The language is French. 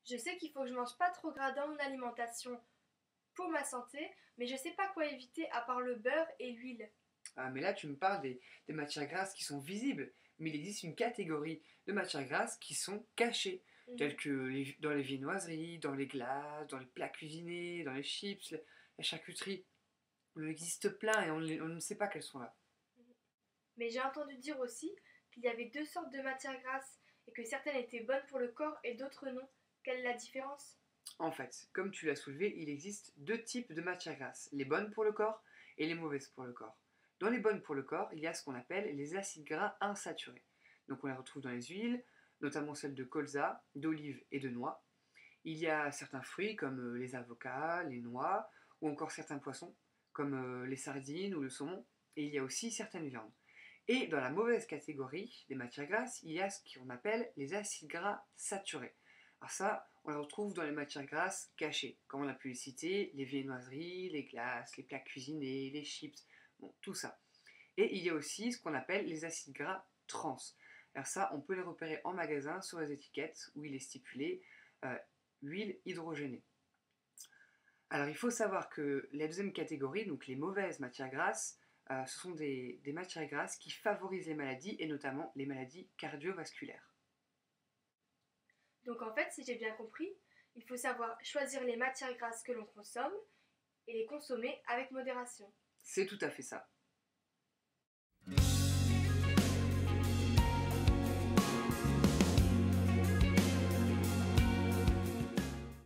Je sais qu'il faut que je mange pas trop gras dans mon alimentation pour ma santé, mais je sais pas quoi éviter à part le beurre et l'huile. Ah, mais là, tu me parles des matières grasses qui sont visibles, mais il existe une catégorie de matières grasses qui sont cachées, telles Mhm. que dans les viennoiseries, dans les glaces, dans les plats cuisinés, dans les chips, la charcuterie. Il en existe plein et on ne sait pas qu'elles sont là. Mais j'ai entendu dire aussi qu'il y avait deux sortes de matières grasses et que certaines étaient bonnes pour le corps et d'autres non. Quelle est la différence? En fait, comme tu l'as soulevé, il existe deux types de matières grasses, les bonnes pour le corps et les mauvaises pour le corps. Dans les bonnes pour le corps, il y a ce qu'on appelle les acides gras insaturés. Donc on les retrouve dans les huiles, notamment celles de colza, d'olive et de noix. Il y a certains fruits comme les avocats, les noix, ou encore certains poissons comme les sardines ou le saumon. Et il y a aussi certaines viandes. Et dans la mauvaise catégorie des matières grasses, il y a ce qu'on appelle les acides gras saturés. Alors ça, on les retrouve dans les matières grasses cachées, comme on a pu les citer, les viennoiseries, les glaces, les plats cuisinés, les chips, bon, tout ça. Et il y a aussi ce qu'on appelle les acides gras trans. Alors ça, on peut les repérer en magasin sur les étiquettes où il est stipulé euh, huile hydrogénée. Alors il faut savoir que la deuxième catégorie, donc les mauvaises matières grasses, ce sont des matières grasses qui favorisent les maladies et notamment les maladies cardiovasculaires. Donc en fait, si j'ai bien compris, il faut savoir choisir les matières grasses que l'on consomme et les consommer avec modération. C'est tout à fait ça.